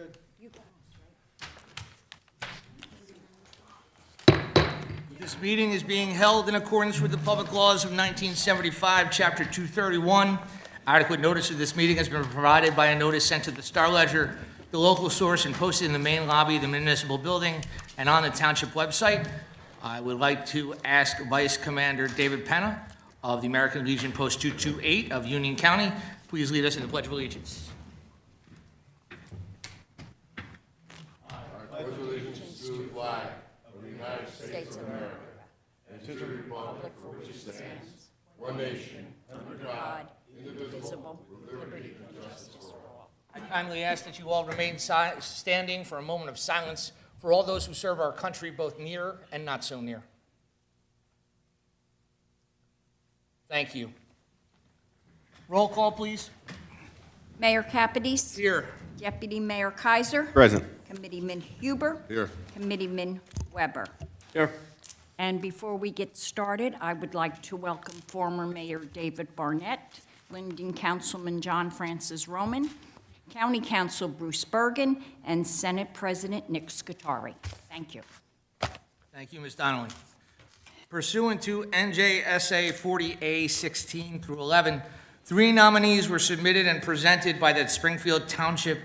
good. This meeting is being held in accordance with the public laws of 1975, Chapter 231. Adequate notice of this meeting has been provided by a notice sent to the Star Ledger, the local source, and posted in the main lobby of the municipal building and on the township website. I would like to ask Vice Commander David Penna of the American Legion Post 228 of Union County, please lead us in the Pledge of Allegiance. Pledge allegiance to the flag of the United States of America and to the republic for which it stands, one nation, under God, indivisible, with liberty and justice for all. I kindly ask that you all remain standing for a moment of silence for all those who serve our country, both near and not so near. Thank you. Roll call, please. Mayor Capides. Here. Deputy Mayor Kaiser. Present. Committeeman Huber. Here. Committeeman Weber. Here. And before we get started, I would like to welcome former Mayor David Barnett, Linden Councilman John Francis Roman, County Council Bruce Bergen, and Senate President Nick Scutari. Thank you. Thank you, Ms. Donnelly. Pursuant to NJSA 40A 16-11, 3 nominees were submitted and presented by the Springfield Township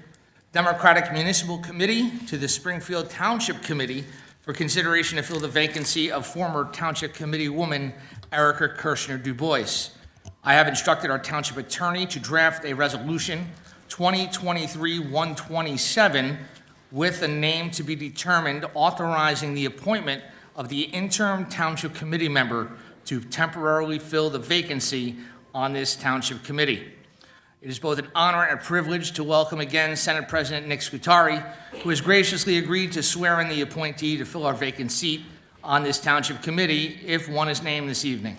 Democratic Municipal Committee to the Springfield Township Committee for consideration to fill the vacancy of former Township Committee woman Erica Kirshner DuBois. I have instructed our Township Attorney to draft a resolution 2023-127 with a name to be determined authorizing the appointment of the interim Township Committee member to temporarily fill the vacancy on this Township Committee. It is both an honor and a privilege to welcome again Senate President Nick Scutari, who has graciously agreed to swear in the appointee to fill our vacant seat on this Township Committee if one is named this evening.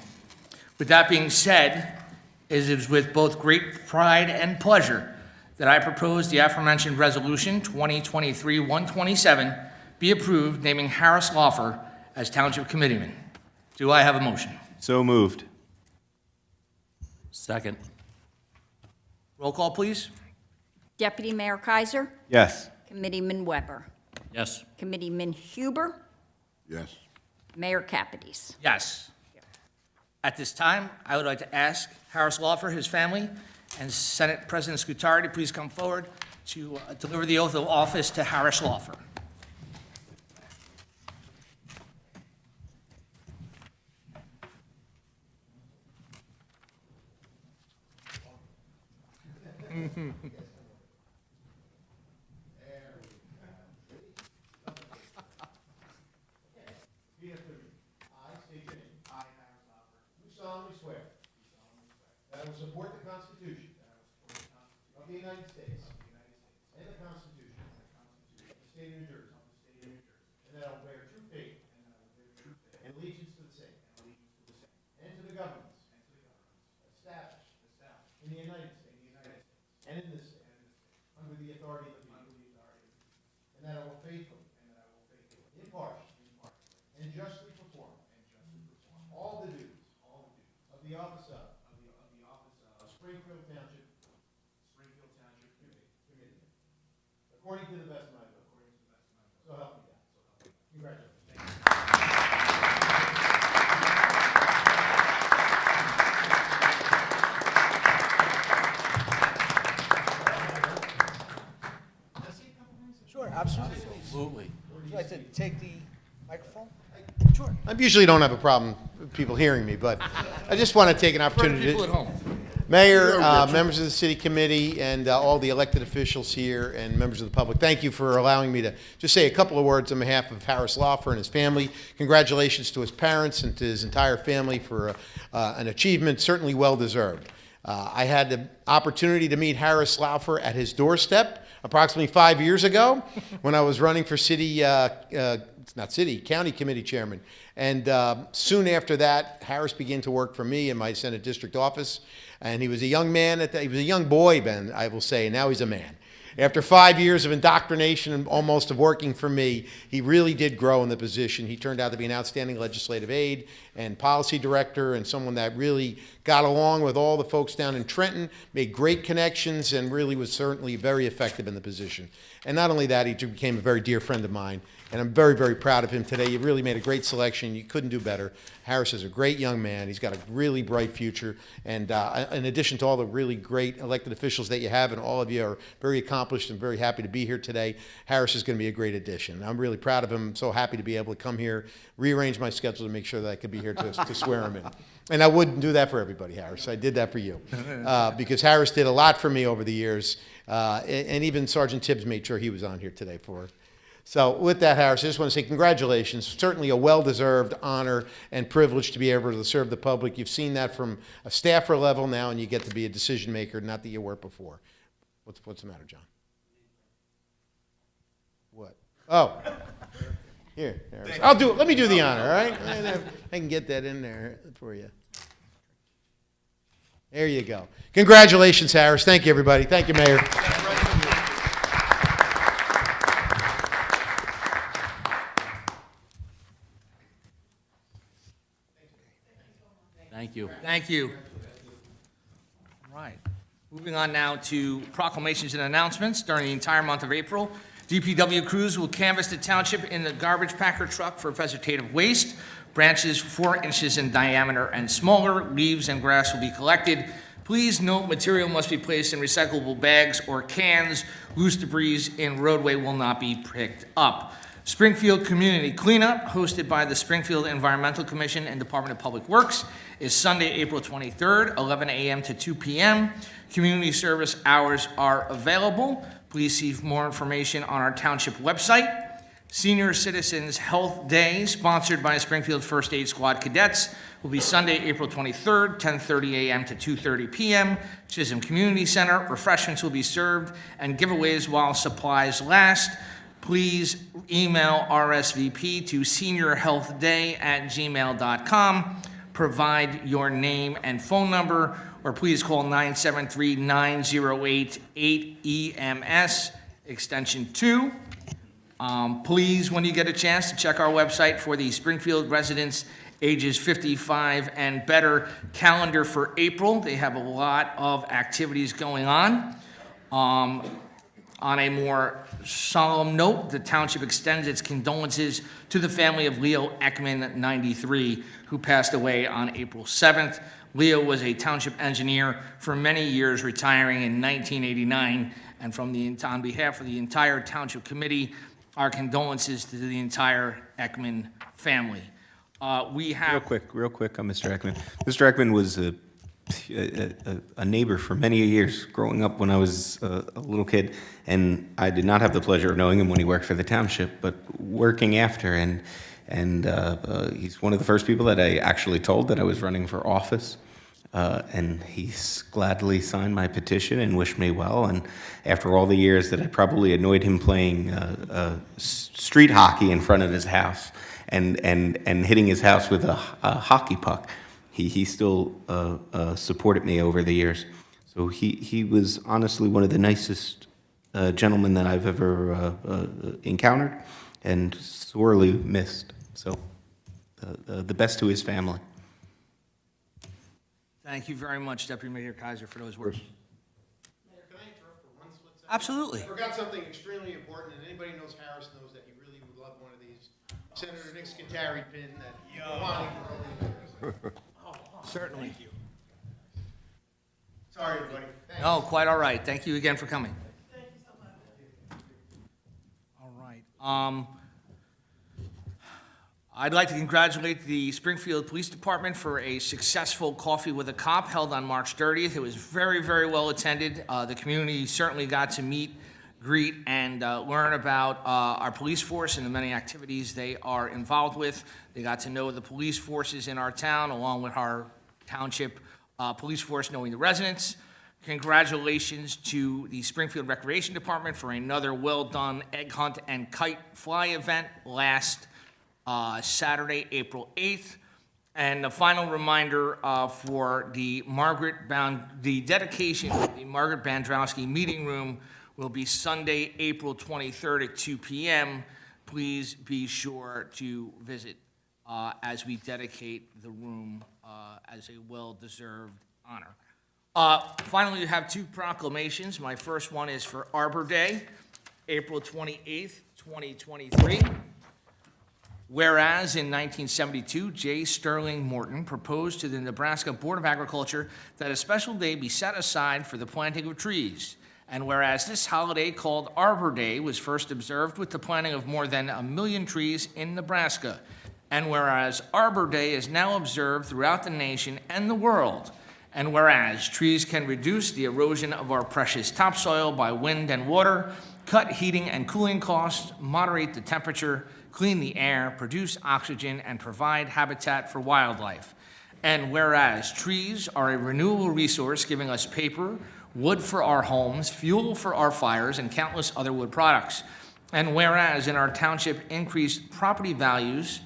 With that being said, it is with both great pride and pleasure that I propose the aforementioned resolution 2023-127 be approved, naming Harris Laufer as Township Committeeman. Do I have a motion? So moved. Second. Roll call, please. Deputy Mayor Kaiser. Yes. Committeeman Weber. Yes. Committeeman Huber. Yes. Mayor Capides. Yes. At this time, I would like to ask Harris Laufer, his family, and Senate President Scutari to please come forward to deliver the oath of office to Harris Laufer. Solemnly swear that I will support the Constitution of the United States and the Constitution of the State of New Jersey, and that I will bear true faith and allegiance to the same and to the governments established in the United States and in this state under the authority of the people, and that I will faithfully, impartially, and justly perform all the duties of the office of Springfield Township Committee, according to the best of my ability. So help me God. Congratulations. Thank you. Sure, absolutely. Absolutely. Would you like to take the microphone? Sure. I usually don't have a problem with people hearing me, but I just want to take an For the opportunity people at home. Mayor, members of the city committee, and all the elected officials here, and members of the public, thank you for allowing me to just say a couple of words on behalf of Harris Laufer and his family. Congratulations to his parents and to his entire family for an achievement certainly well-deserved. I had the opportunity to meet Harris Laufer at his doorstep approximately 5 years ago when I was running for county committee chairman. And soon after that, Harris began to work for me in my Senate district office. And he was a young man, he was a young boy then, I will say, and now he's a man. After 5 years of indoctrination and almost of working for me, he really did grow in the position. He turned out to be an outstanding legislative aide and policy director, and someone that really got along with all the folks down in Trenton, made great connections, and really was certainly very effective in the position. And not only that, he became a very dear friend of mine, and I'm very, very proud of him today. You really made a great selection. You couldn't do better. Harris is a great young man. He's got a really bright future, and in addition to all the really great elected officials that you have, and all of you are very accomplished and very happy to be here today, Harris is going to be a great addition. I'm really proud of him. I'm so happy to be able to come here, rearrange my schedule to make sure that I could be here to swear him in. And I wouldn't do that for everybody, Harris. I did that for you. Because Harris did a lot for me over the years, and even Sergeant Tibbs made sure he was on here today for us. So with that, Harris, I just want to say congratulations. Certainly a well-deserved honor and privilege to be able to serve the public. You've seen that from a staffer level now, and you get to be a decision maker, not that you weren't before. What's the matter, John? What? Oh. Here, Harris. I'll do it. Let me do the honor, all right? I can get that in there for you. There you go. Congratulations, Harris. Thank you, everybody. Thank you, Mayor. Thank you. Thank you. All right. Moving on now to proclamations and announcements. During the entire month of April, DPW crews will canvass the township in the garbage packer truck for vegetative waste. Branches 4 inches in diameter and smaller, leaves and grass will be collected. Please note material must be placed in recyclable bags or cans. Loose debris in roadway will not be picked up. Springfield Community Cleanup, hosted by the Springfield Environmental Commission and Department of Public Works, is Sunday, April 23rd, 11 a.m. to 2 p.m. Community service hours are available. Please see more information on our township website. Senior Citizens Health Day, sponsored by Springfield First Aid Squad Cadets, will be Sunday, April 23rd, 10:30 a.m. to 2:30 p.m. Chisholm Community Center. Refreshments will be served and giveaways while supplies last. Please email RSVP to seniorhealthday@gmail.com. Provide your name and phone number, or please call 973-908-8EMS, extension 2. Please, when you get a chance, to check our website for the Springfield residents ages 55 and better calendar for April. They have a lot of activities going on. On a more solemn note, the township extends its condolences to the family of Leo Ekman, 93, who passed away on April 7th. Leo was a township engineer for many years, retiring in 1989. And on behalf of the entire township committee, our condolences to the entire Ekman family. We have Real quick, Mr. Ekman. Mr. Ekman was a neighbor for many years growing up when I was a little kid, and I did not have the pleasure of knowing him when he worked for the township, but working after, and he's one of the first people that I actually told that I was running for office, and he's gladly signed my petition and wished me well, and after all the years that I probably annoyed him playing street hockey in front of his house and hitting his house with a hockey puck, he still supported me over the years. So he was honestly one of the nicest gentlemen that I've ever encountered, and sorely missed. So the best to his family. Thank you very much, Deputy Mayor Kaiser, for those words. Mayor, can I interrupt for 1 split second? Absolutely. I forgot something extremely important, and anybody who knows Harris knows that he really would love one of these. Senator Nick Scutari pin that you're wanting for all these years. Certainly. Sorry, everybody. Thanks. No, quite all right. Thank you again for coming. Thank you so much. All right. I'd like to congratulate the Springfield Police Department for a successful Coffee with a Cop held on March 30th. It was very, very well attended. The community certainly got to meet, greet, and learn about our police force and the many activities they are involved with. They got to know the police forces in our town, along with our township police force knowing the residents. Congratulations to the Springfield Recreation Department for another well-done egg hunt and kite fly event last Saturday, April 8th. And a final reminder for the dedication of the Margaret Bandrowski Meeting Room will be Sunday, April 23rd at 2 p.m. Please be sure to visit as we dedicate the room as a well-deserved honor. Finally, we have two proclamations. My first one is for Arbor Day, April 28th, 2023. Whereas in 1972, J. Sterling Morton proposed to the Nebraska Board of Agriculture that a special day be set aside for the planting of trees. And whereas this holiday called Arbor Day was first observed with the planting of more than 1 million trees in Nebraska. And whereas Arbor Day is now observed throughout the nation and the world. And whereas trees can reduce the erosion of our precious topsoil by wind and water, cut heating and cooling costs, moderate the temperature, clean the air, produce oxygen, and provide habitat for wildlife. And whereas trees are a renewable resource giving us paper, wood for our homes, fuel for our fires, and countless other wood products. And whereas in our township increased property values,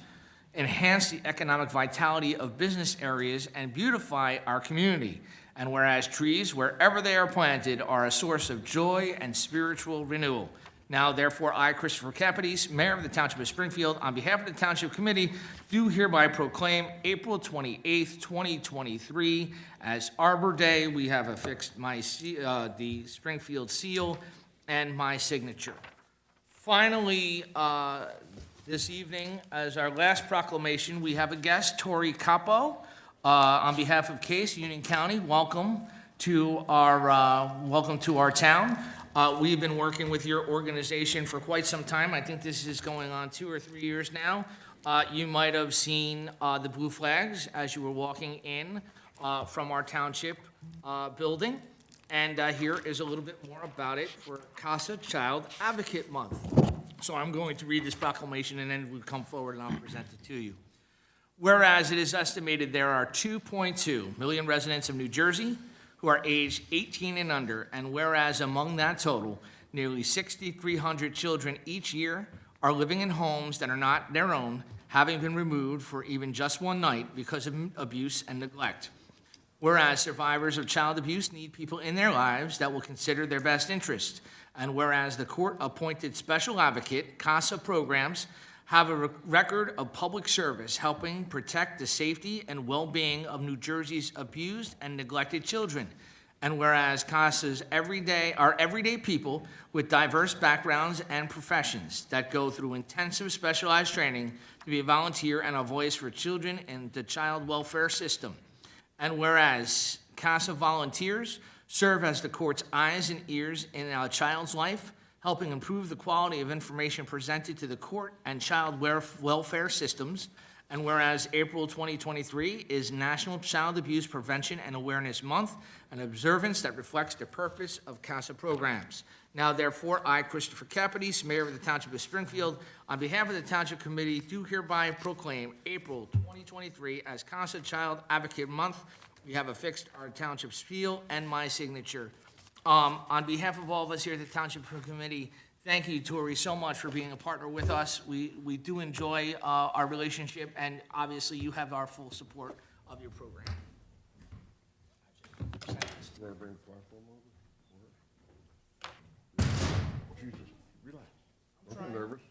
enhance the economic vitality of business areas, and beautify our community. And whereas trees, wherever they are planted, are a source of joy and spiritual renewal. Now, therefore, I, Christopher Capides, Mayor of the Township of Springfield, on behalf of the Township Committee, do hereby proclaim April 28th, 2023 as Arbor Day. We have affixed the Springfield seal and my signature. Finally, this evening, as our last proclamation, we have a guest, Tori Capo. On behalf of Case, Union County, welcome to our town. We've been working with your organization for quite some time. I think this is going on 2 or 3 years now. You might have seen the blue flags as you were walking in from our township building. And here is a little bit more about it for CASA Child Advocate Month. So I'm going to read this proclamation and then we'll come forward and I'll present it to you. Whereas it is estimated there are 2.2 million residents of New Jersey who are aged 18 and under, and whereas among that total, nearly 6,300 children each year are living in homes that are not their own, having been removed for even just one night because of abuse and neglect. Whereas survivors of child abuse need people in their lives that will consider their best interest. And whereas the court-appointed special advocate, CASA programs, have a record of public service helping protect the safety and well-being of New Jersey's abused and neglected children. And whereas CASA's are everyday people with diverse backgrounds and professions that go through intensive specialized training to be a volunteer and a voice for children in the child welfare system. And whereas CASA volunteers serve as the court's eyes and ears in a child's life, helping improve the quality of information presented to the court and child welfare systems. And whereas April 2023 is National Child Abuse Prevention and Awareness Month, an observance that reflects the purpose of CASA programs. Now, therefore, I, Christopher Capides, Mayor of the Township of Springfield, on behalf of the Township Committee, do hereby proclaim April 2023 as CASA Child Advocate Month. We have affixed our Township seal and my signature. On behalf of all of us here at the Township Committee, thank you, Tori, so much for being a partner with us. We do enjoy our relationship, and obviously you have our full support of your program. Jesus, relax. Don't be nervous.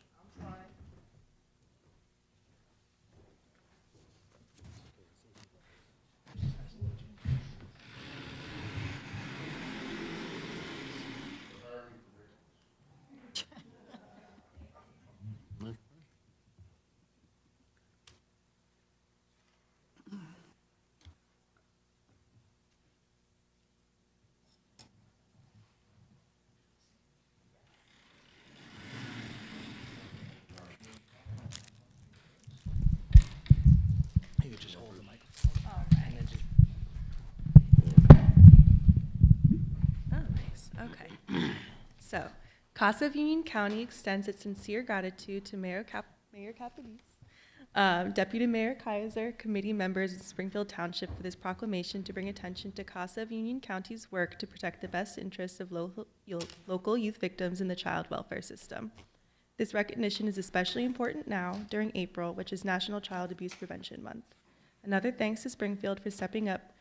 You could just hold the microphone. And then just Oh, nice. Okay. So, CASA of Union County extends its sincere gratitude to Mayor Capides, Deputy Mayor Kaiser, committee members in Springfield Township for this proclamation to bring attention to CASA of Union County's work to protect the best interests of local youth victims in the child welfare system. This recognition is especially important now during April, which is National Child Abuse Prevention Month. Another thanks to Springfield for stepping up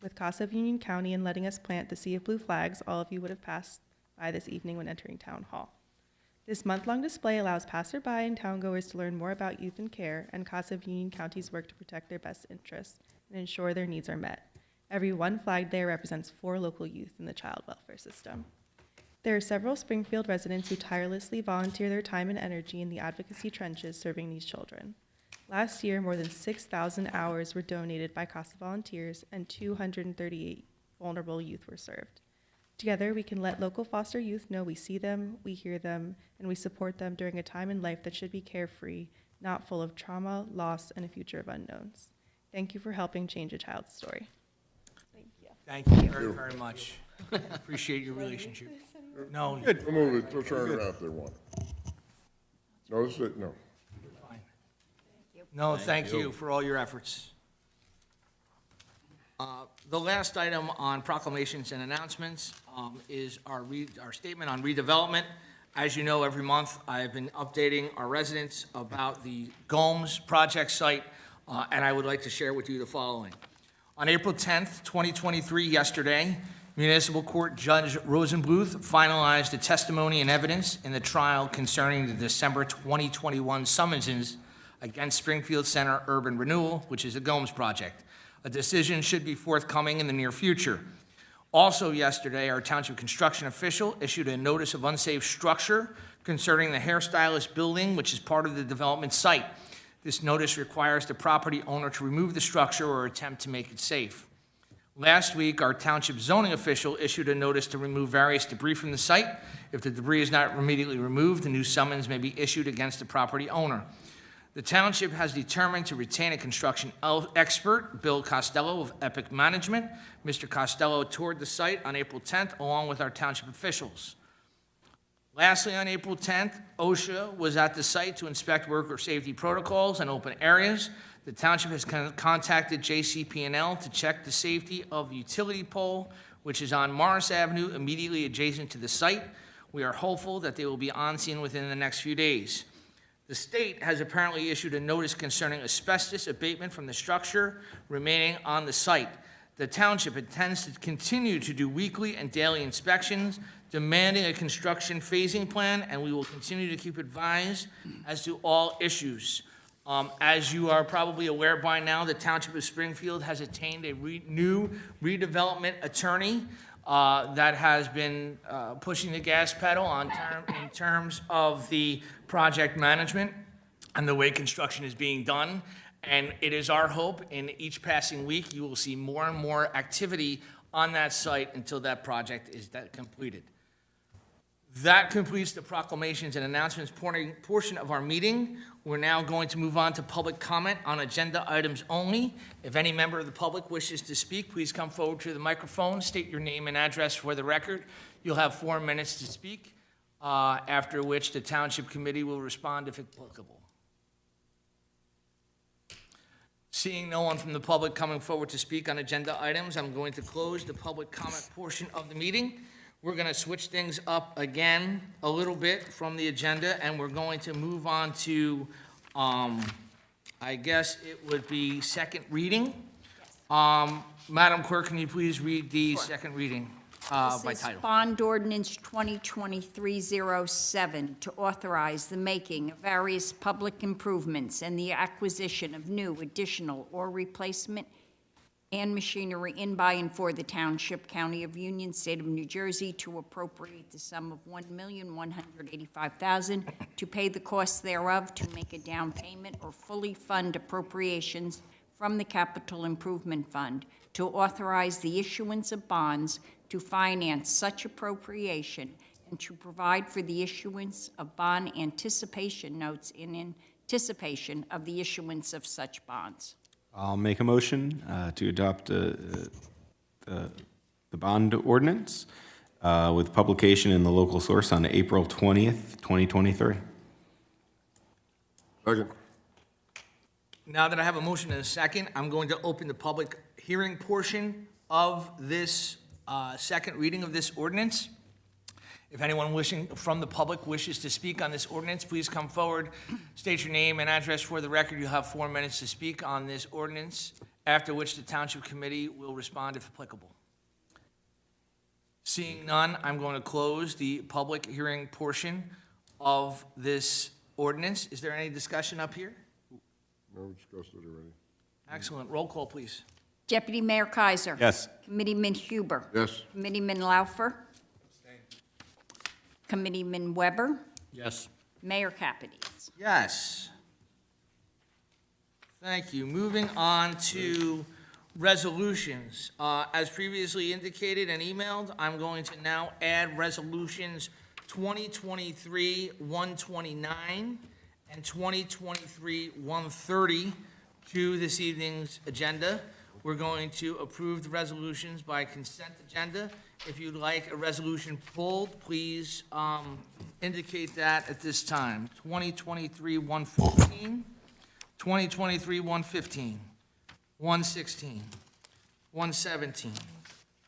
with CASA of Union County and letting us plant the sea of blue flags all of you would have passed by this evening when entering Town Hall. This month-long display allows passerby and towngoers to learn more about youth and care and CASA of Union County's work to protect their best interests and ensure their needs are met. Every one flag there represents 4 local youth in the child welfare system. There are several Springfield residents who tirelessly volunteer their time and energy in the advocacy trenches serving these children. Last year, more than 6,000 hours were donated by CASA volunteers and 238 vulnerable youth were served. Together, we can let local foster youth know we see them, we hear them, and we support them during a time in life that should be carefree, not full of trauma, loss, and a future of unknowns. Thank you for helping change a child's story. Thank you. Thank you very, very much. Appreciate your relationship. No, you're We'll move it, we'll turn it out if they want. No, this is, no. fine. No, thank you for all your efforts. The last item on proclamations and announcements is our statement on redevelopment. As you know, every month I've been updating our residents about the Gomes project site, and I would like to share with you the following. On April 10th, 2023, yesterday, Municipal Court Judge Rosenbluth finalized the testimony and evidence in the trial concerning the December 2021 summonses against Springfield Center Urban Renewal, which is the Gomes project. A decision should be forthcoming in the near future. Also yesterday, our township construction official issued a notice of unsafe structure concerning the hairstylist building, which is part of the development site. This notice requires the property owner to remove the structure or attempt to make it safe. Last week, our township zoning official issued a notice to remove various debris from the site. If the debris is not immediately removed, a new summons may be issued against the property owner. The township has determined to retain a construction expert, Bill Costello of Epic Management. Mr. Costello toured the site on April 10th along with our township officials. Lastly, on April 10th, OSHA was at the site to inspect worker safety protocols and open areas. The township has contacted JCP&L to check the safety of the utility pole, which is on Morris Avenue immediately adjacent to the site. We are hopeful that they will be on scene within the next few days. The state has apparently issued a notice concerning asbestos abatement from the structure remaining on the site. The township intends to continue to do weekly and daily inspections, demanding a construction phasing plan, and we will continue to keep advised as to all issues. As you are probably aware by now, the Township of Springfield has attained a new redevelopment attorney that has been pushing the gas pedal in terms of the project management and the way construction is being done. And it is our hope in each passing week, you will see more and more activity on that site until that project is completed. That completes the proclamations and announcements portion of our meeting. We're now going to move on to public comment on agenda items only. If any member of the public wishes to speak, please come forward to the microphone, state your name and address for the record. You'll have 4 minutes to speak, after which the Township Committee will respond if applicable. Seeing no one from the public coming forward to speak on agenda items, I'm going to close the public comment portion of the meeting. We're going to switch things up again a little bit from the agenda, and we're going to move on to, I guess it would be second reading. Madam Clerk, can you please read the second reading by This is title? Bond Ordinance 2023-07 to authorize the making of various public improvements and the acquisition of new, additional, or replacement and machinery in, by, and for the Township, County of Union, State of New Jersey, to appropriate the sum of $1,185,000 to pay the costs thereof, to make a down payment or fully fund appropriations from the Capital Improvement Fund, to authorize the issuance of bonds to finance such appropriation, and to provide for the issuance of bond anticipation notes in anticipation of the issuance of such bonds. I'll make a motion to adopt the bond ordinance with publication in the local source on April 20th, 2023. Second. Now that I have a motion and a second, I'm going to open the public hearing portion of this second reading of this ordinance. If anyone wishing from the public wishes to speak on this ordinance, please come forward, state your name and address for the record. You'll have 4 minutes to speak on this ordinance, after which the Township Committee will respond if applicable. Seeing none, I'm going to close the public hearing portion of this ordinance. Is there any discussion up here? No, we discussed it already. Excellent. Roll call, please. Deputy Mayor Kaiser. Yes. Committeeman Huber. Yes. Committeeman Laufer. Committeeman Weber. Yes. Mayor Capides. Yes. Thank you. Moving on to resolutions. As previously indicated and emailed, I'm going to now add resolutions 2023-129 and 2023-130 to this evening's agenda. We're going to approve the resolutions by consent agenda. If you'd like a resolution pulled, please indicate that at this time. 2023-114, 2023-115, 116, 117,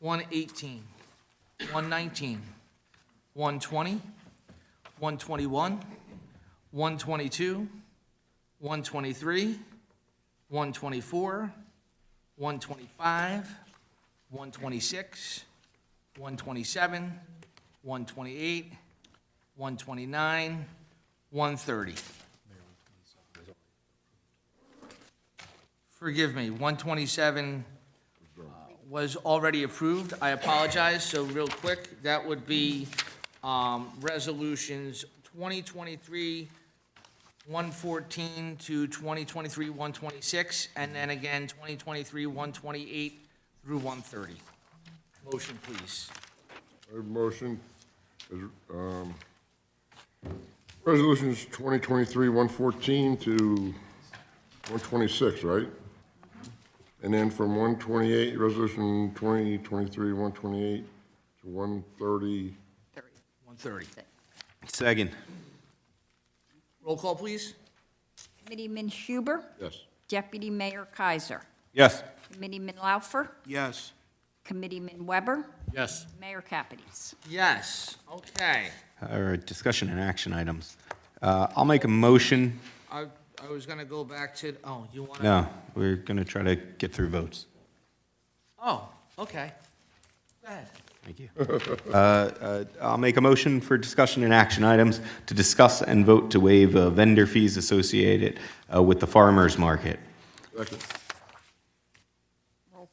118, 119, 120, 121, 122, 123, 124, 125, 126, 127, 128, 129, 130. Forgive me, 127 was already approved. I apologize, so real quick, that would be resolutions 2023-114 to 2023-126, and then again, 2023-128 through 130. Motion, please. I have a motion, resolutions 2023-114 to 126, right? And then from 128, resolution 2023-128 to 130. 130. Second. Roll call, please. Committeeman Huber. Yes. Deputy Mayor Kaiser. Yes. Committeeman Laufer. Yes. Committeeman Weber. Yes. Mayor Capides. Yes, okay. All right, discussion and action items. I'll make a motion. I was gonna go back to, oh, you wanna? No, we're going to try to get through votes. Oh, okay. Go ahead. Thank you. I'll make a motion for discussion and action items to discuss and vote to waive vendor fees associated with the farmer's market. Second.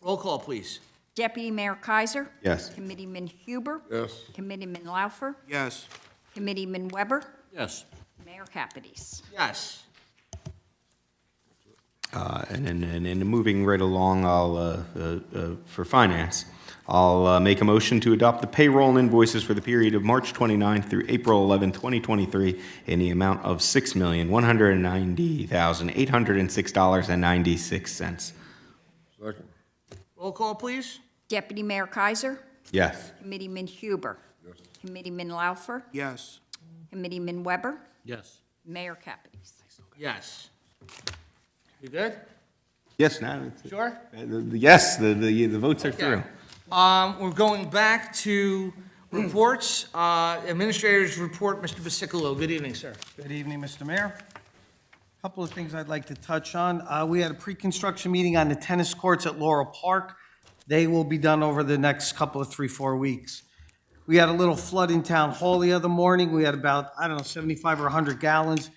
Roll call, please. Deputy Mayor Kaiser. Yes. Committeeman Huber. Yes. Committeeman Laufer. Yes. Committeeman Weber. Yes. Mayor Capides. Yes. And then moving right along, for finance, I'll make a motion to adopt the payroll and invoices for the period of March 29 through April 11, 2023, in the amount of $6,190,806.96. Second. Roll call, please. Deputy Mayor Kaiser. Yes. Committeeman Huber. Yes. Committeeman Laufer. Yes. Committeeman Weber. Yes. Mayor Capides. Yes. You good? Yes, now, Sure? yes, the votes are through. We're going back to reports. Administrator's report, Mr. Basicolo. Good evening, sir. Good evening, Mr. Mayor. Couple of things I'd like to touch on. We had a pre-construction meeting on the tennis courts at Laurel Park. They will be done over the next couple of 3-4 weeks. We had a little flood in Town Hall the other morning. We had about, 75 or 100 gallons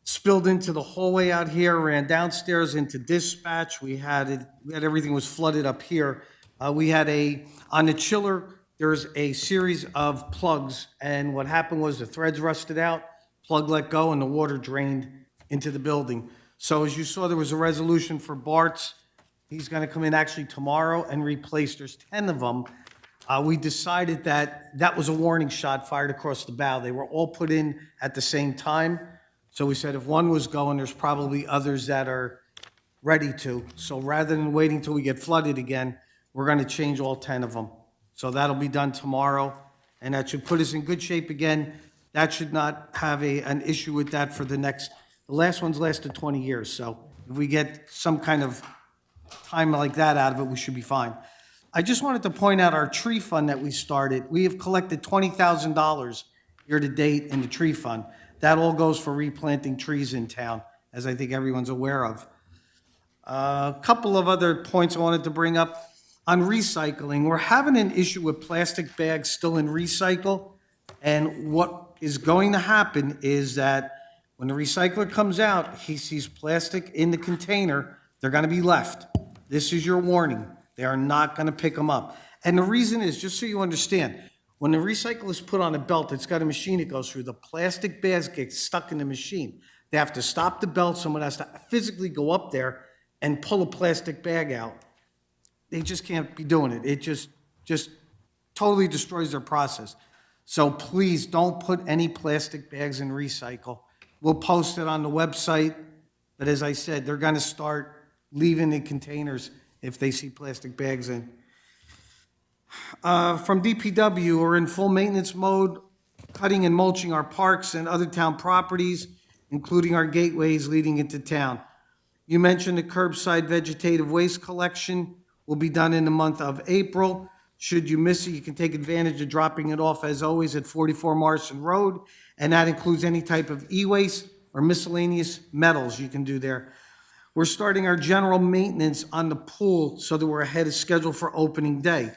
spilled into the hallway out here, ran downstairs into dispatch. We had everything was flooded up here. On the chiller, there's a series of plugs, and what happened was the threads rusted out, plug let go, and the water drained into the building. So as you saw, there was a resolution for Bart's. He's gonna come in actually tomorrow and replace, there's 10 of them. We decided that was a warning shot fired across the bow. They were all put in at the same time. So we said if one was going, there's probably others that are ready to. So rather than waiting till we get flooded again, we're going to change all 10 of them. So that'll be done tomorrow, and that should put us in good shape again. That should not have an issue with that for the last one's lasted 20 years. So if we get some kind of time like that out of it, we should be fine. I just wanted to point out our tree fund that we started. We have collected $20,000 year-to-date in the tree fund. That all goes for replanting trees in town, as I think everyone's aware of. A couple of other points I wanted to bring up. on recycling, we're having an issue with plastic bags still in recycle. And what is going to happen is that when the recycler comes out, he sees plastic in the container, they're gonna be left. This is your warning. They are not gonna pick them up. And the reason is, just so you understand, when the recycle is put on a belt, it's got a machine it goes through, the plastic bags get stuck in the machine. They have to stop the belt, someone has to physically go up there and pull a plastic bag out. They just can't be doing it. It just totally destroys their process. So please don't put any plastic bags in recycle. We'll post it on the website, but as I said, they're gonna start leaving the containers if they see plastic bags in. From DPW, we're in full maintenance mode, cutting and mulching our parks and other town properties, including our gateways leading into town. You mentioned the curbside vegetative waste collection will be done in the month of April. Should you miss it, you can take advantage of dropping it off, as always, at 44 Morrison Road, and that includes any type of e-waste or miscellaneous metals you can do there. We're starting our general maintenance on the pool so that we're ahead of schedule for opening day.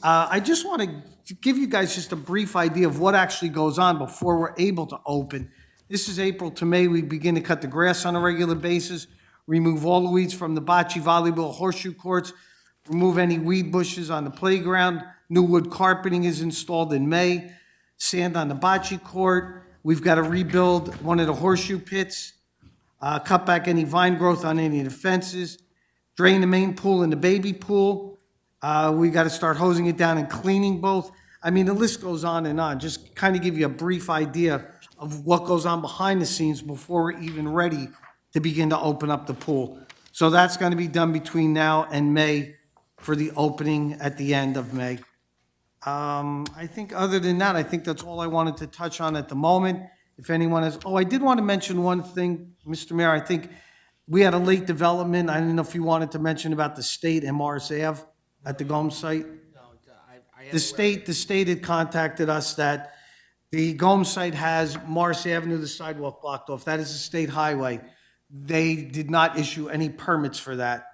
I just want to give you guys just a brief idea of what actually goes on before we're able to open. This is April to May. We begin to cut the grass on a regular basis, remove all the weeds from the bocce, volleyball, horseshoe courts, remove any weed bushes on the playground. New wood carpeting is installed in May. Sand on the bocce court. We've got to rebuild one of the horseshoe pits, cut back any vine growth on any of the fences, drain the main pool and the baby pool. We got to start hosing it down and cleaning both. I mean, the list goes on and on. Just kind of give you a brief idea of what goes on behind the scenes before we're even ready to begin to open up the pool. So that's going to be done between now and May for the opening at the end of May. I think other than that, I think that's all I wanted to touch on at the moment. If anyone has, I did want to mention one thing, Mr. Mayor. I think we had a late development. I didn't know if you wanted to mention about the state and Morris Ave at the Gomes site. The state had contacted us that the Gomes site has Morris Avenue, the sidewalk blocked off. That is a state highway. They did not issue any permits for that.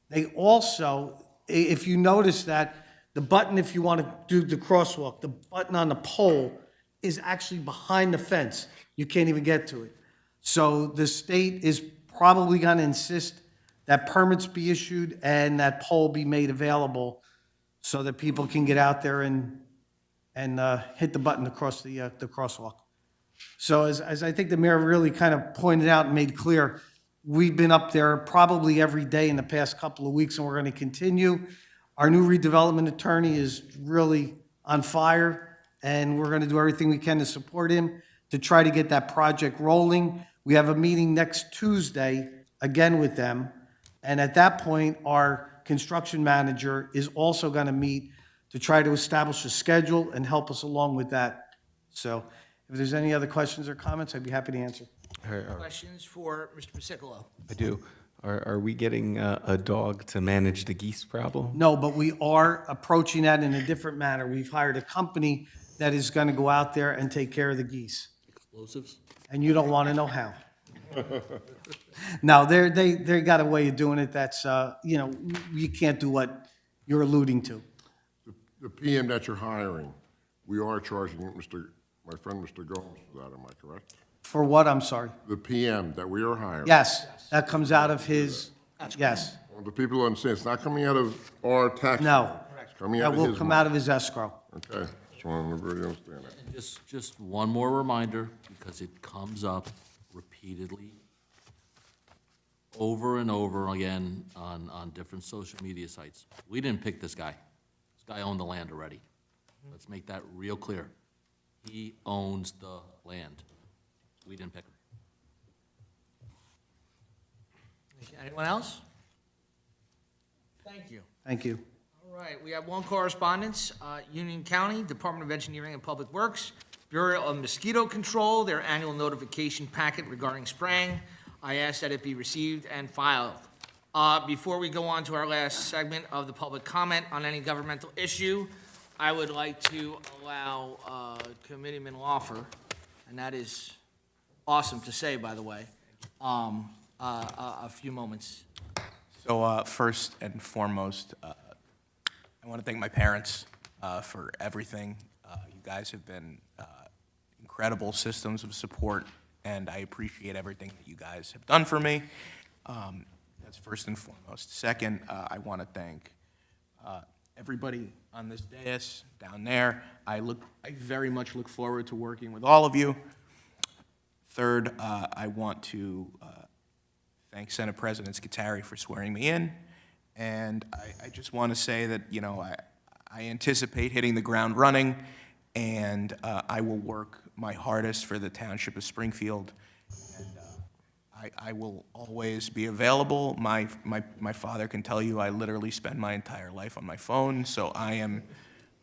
They also, if you notice that, the button, if you want to do the crosswalk, the button on the pole is actually behind the fence. You can't even get to it. So the state is probably going to insist that permits be issued and that pole be made available so that people can get out there and hit the button across the crosswalk. So as I think the mayor really kind of pointed out and made clear, we've been up there probably every day in the past couple of weeks, and we're going to continue. Our new redevelopment attorney is really on fire, and we're going to do everything we can to support him to try to get that project rolling. We have a meeting next Tuesday, again with them, and at that point, our construction manager is also going to meet to try to establish a schedule and help us along with that. So if there's any other questions or comments, I'd be happy to answer. Questions for Mr. Pasicolo? I do. Are we getting a dog to manage the geese problem? No, but we are approaching that in a different manner. We've hired a company that is going to go out there and take care of the geese. Explosives? And you don't want to know how. No, they got a way of doing it that's, you can't do what you're alluding to. The PM that you're hiring, we are charging my friend Mr. Gomes for that, am I correct? For what, I'm sorry? The PM that we are hiring. Yes, that comes out of his, yes. Well, the people understand, it's not coming out of our tax. No. It's coming That out of his will come money. out of his escrow. Okay, just want everybody to understand that. And just one more reminder, because it comes up repeatedly, over and over again on different social media sites. We didn't pick this guy. This guy owned the land already. Let's make that real clear. He owns the land. We didn't pick him. Anyone else? Thank you. Thank you. All right, we have one correspondence. Union County Department of Engineering and Public Works, Bureau of Mosquito Control, their annual notification packet regarding spraying. I ask that it be received and filed. Before we go on to our last segment of the public comment on any governmental issue, I would like to allow Committeeman Lawfer, and that is awesome to say, by the way, a few moments. So first and foremost, I want to thank my parents for everything. You guys have been incredible systems of support, and I appreciate everything that you guys have done for me. That's first and foremost. Second, I want to thank everybody on this dais down there. I very much look forward to working with all of you. Third, I want to thank Senate President Scutari for swearing me in. And I just want to say that, you know, I anticipate hitting the ground running, and I will work my hardest for the Township of Springfield. And I will always be available. My father can tell you I literally spend my entire life on my phone, so I am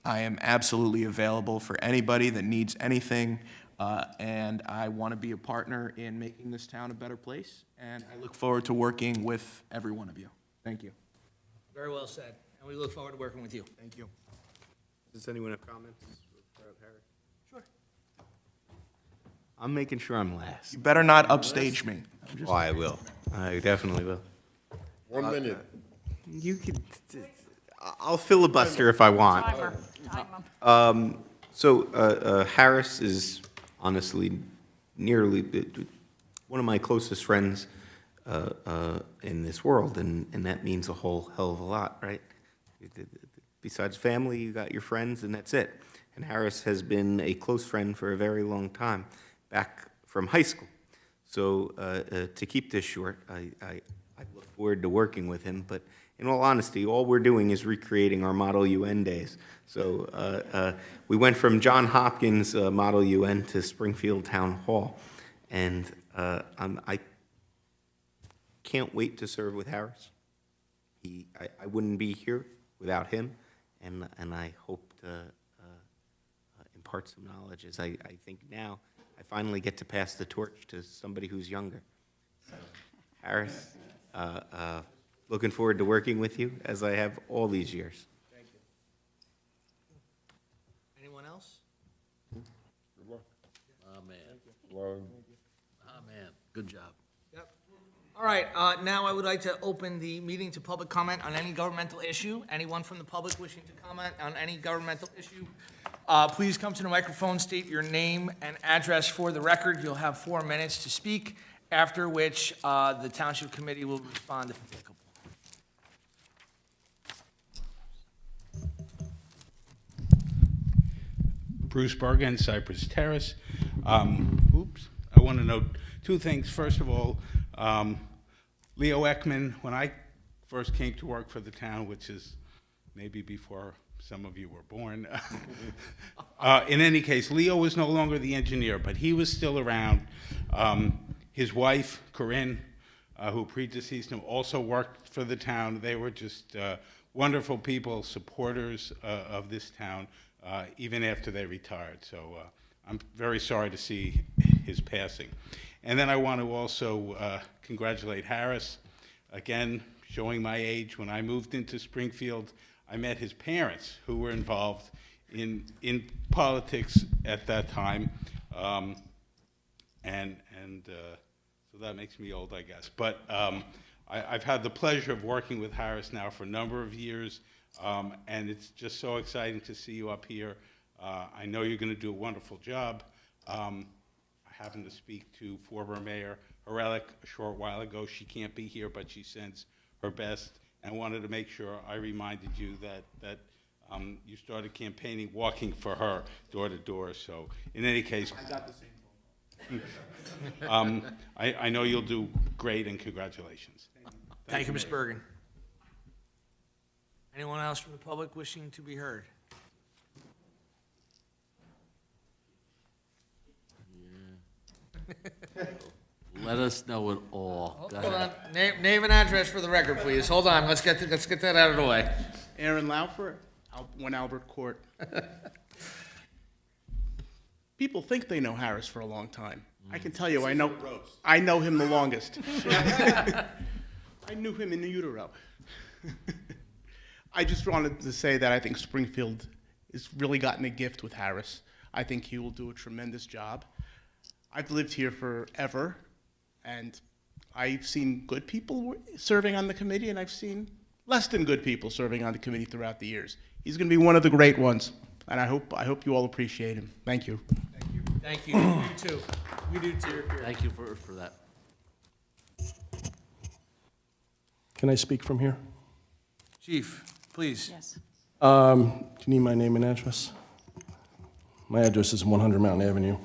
absolutely available for anybody that needs anything. And I want to be a partner in making this town a better place, and I look forward to working with every one of you. Thank you. Very well said, and we look forward to working with you. Thank you. Does anyone have comments about Harris? Sure. I'm making sure I'm last. You better not upstage me. Oh, I will. I definitely will. 1 minute. You could, I'll filibuster if I want. Timer. So Harris is honestly nearly one of my closest friends in this world, and that means a whole hell of a lot, right? Besides family, you got your friends, and that's it. And Harris has been a close friend for a very long time, back from high school. So to keep this short, I look forward to working with him, but in all honesty, all we're doing is recreating our Model UN days. So we went from John Hopkins Model UN to Springfield Town Hall, and I can't wait to serve with Harris. I wouldn't be here without him, and I hope to impart some knowledge, as I think now I finally get to pass the torch to somebody who's younger. So, Harris, looking forward to working with you, as I have all these years. Thank you. Anyone else? Good luck. Man. Well, Man, good job. Yep. All right, now I would like to open the meeting to public comment on any governmental issue. Anyone from the public wishing to comment on any governmental issue, please come to the microphone, state your name and address for the record. You'll have 4 minutes to speak, after which the Township Committee will respond if applicable. Bruce Bergen, Cypress Terrace. I want to note 2 things. First of all, Leo Ekman, when I first came to work for the town, which is maybe before some of you were born, in any case, Leo was no longer the engineer, but he was still around. His wife, Corinne, who predeceased him, also worked for the town. They were just wonderful people, supporters of this town, even after they retired. So I'm very sorry to see his passing. And then I want to also congratulate Harris, again, showing my age. When I moved into Springfield, I met his parents, who were involved in politics at that time. So that makes me old, I guess. But I've had the pleasure of working with Harris now for a number of years, and it's just so exciting to see you up here. I know you're going to do a wonderful job. I happened to speak to former Mayor Horelik a short while ago. She can't be here, but she sends her best, and wanted to make sure I reminded you that you started campaigning, walking for her door to door. So in any case, I got the same phone call. I know you'll do great, and congratulations. Thank you, Ms. Bergen. Anyone else from the public wishing to be heard? Let us know it all. Go Hold ahead. on, name and address for the record, please. Hold on, let's get that out of the way. Aaron Laufer, 1 Albert Court. People think they know Harris for a long time. I can tell you, I know him the longest. I knew him in utero. I just wanted to say that I think Springfield has really gotten a gift with Harris. I think he will do a tremendous job. I've lived here forever, and I've seen good people serving on the committee, and I've seen less than good people serving on the committee throughout the years. He's going to be one of the great ones, and I hope you all appreciate him. Thank you. Thank you. We do too. We do too. Thank you for that. Can I speak from here? Chief, please. Yes. Do you need my name and address? My address is 100 Mountain Avenue.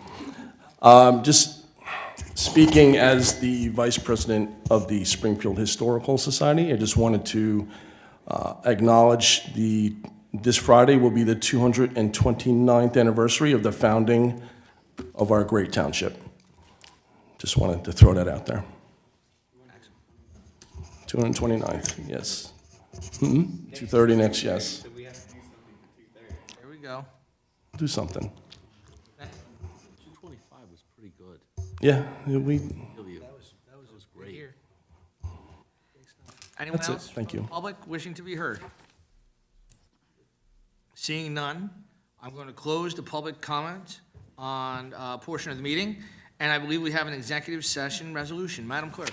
Just speaking as the Vice President of the Springfield Historical Society, I just wanted to acknowledge this Friday will be the 229th anniversary of the founding of our great township. Just wanted to throw that out there. 229th, yes. 2:30 next, yes. Here we go. Do something. 225 was pretty good. Yeah, we, Feel you. That was great. Anyone That's it. else? Thank from the you. Public wishing to be heard? Seeing none, I'm going to close the public comment on a portion of the meeting, and I believe we have an executive session resolution. Madam Clerk.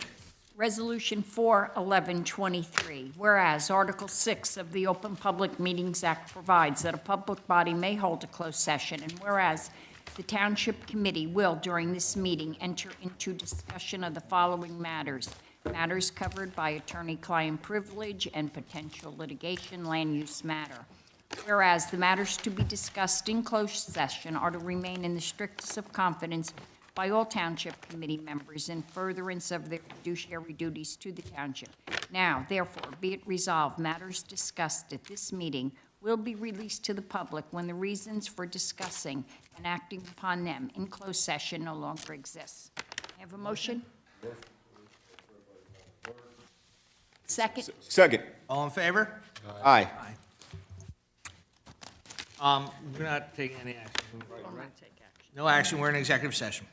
Resolution 41123, whereas Article 6 of the Open Public Meetings Act provides that a public body may hold a closed session, and whereas the Township Committee will, during this meeting, enter into discussion of the following matters: matters covered by attorney-client privilege and potential litigation, land use matter. Whereas the matters to be discussed in closed session are to remain in the strictest of confidence by all Township Committee members in furtherance of their fiduciary duties to the Township. Now, therefore, be it resolved, matters discussed at this meeting will be released to the public when the reasons for discussing and acting upon them in closed session no longer exist. Have a motion? Second? Second. All in favor? Aye. We're not taking any action. No action, we're in executive session.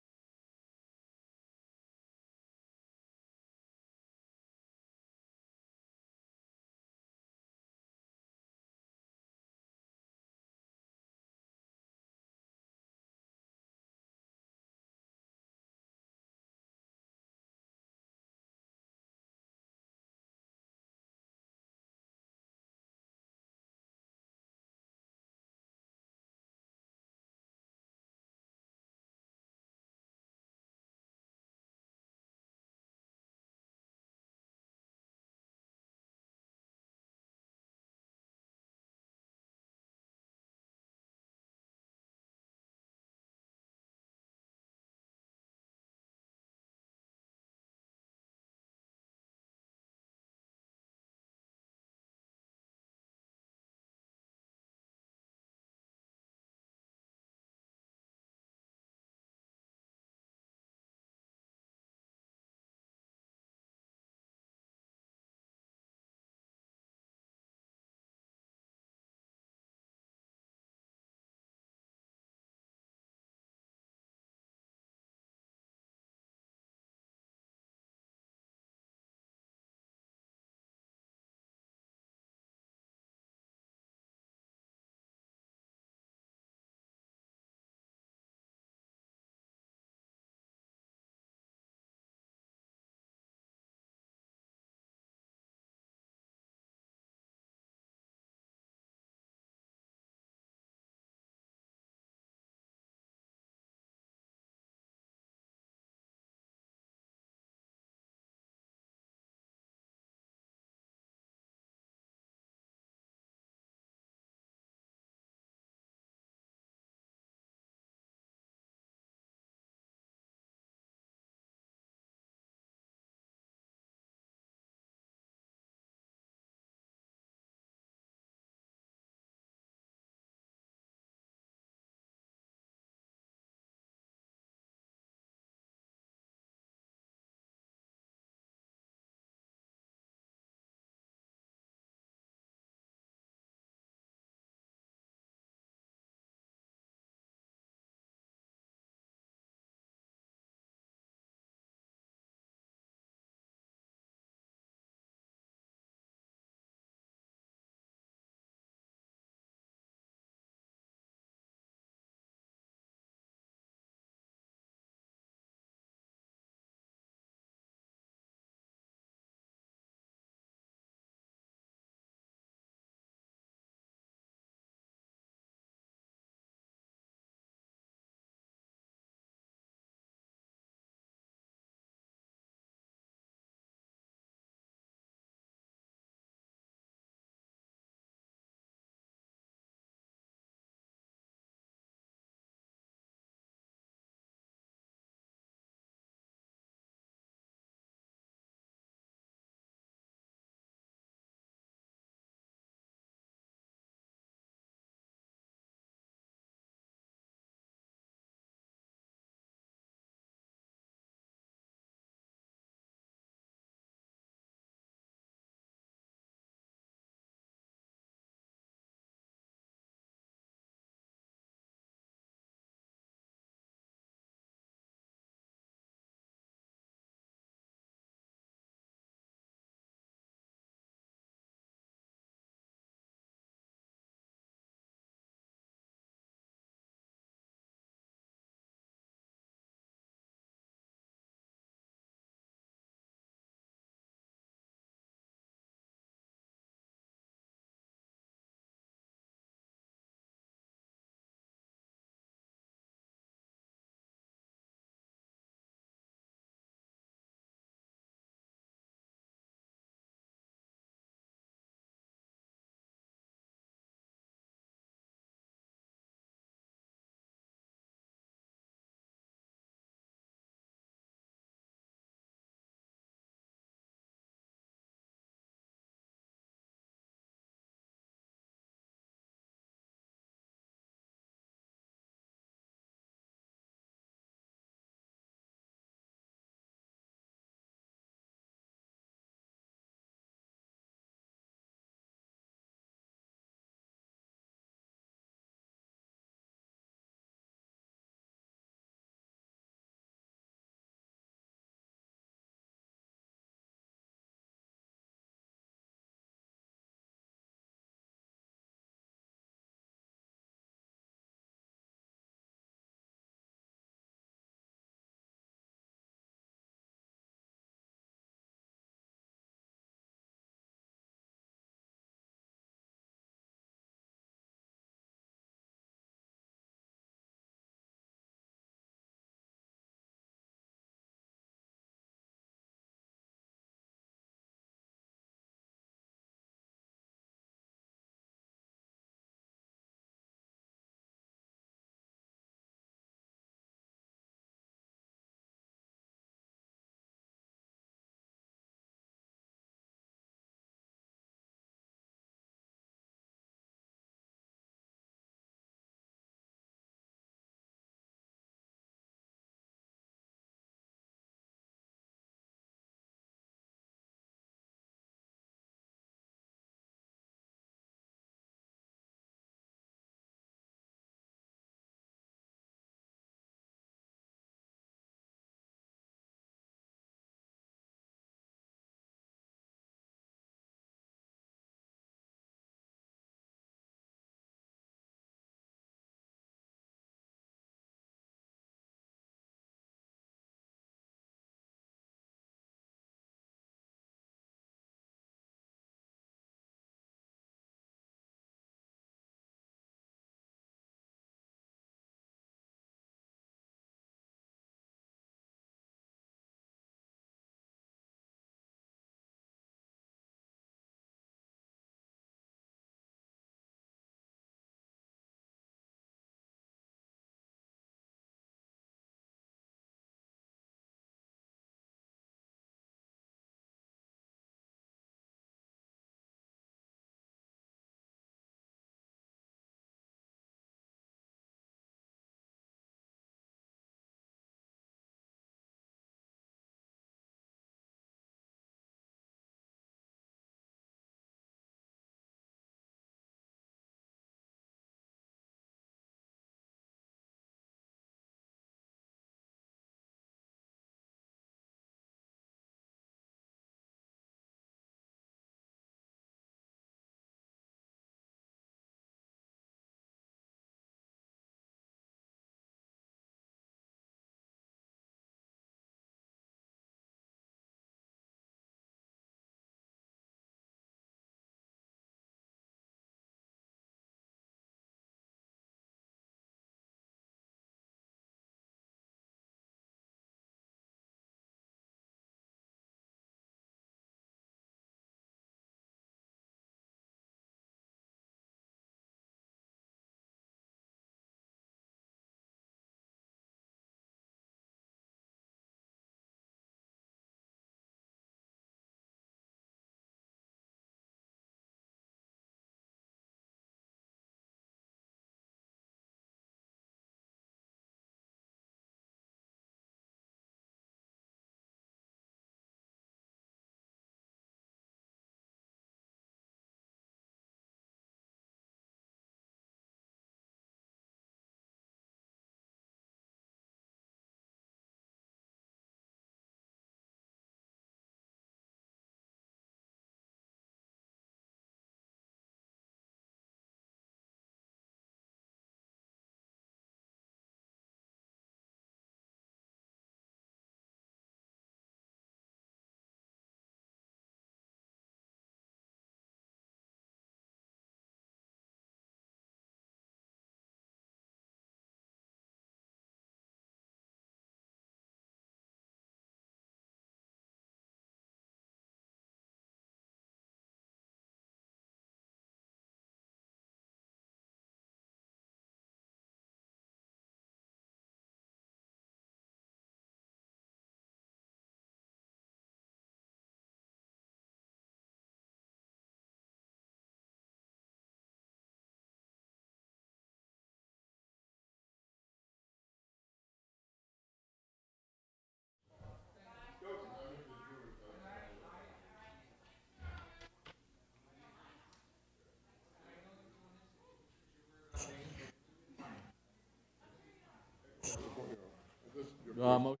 Motion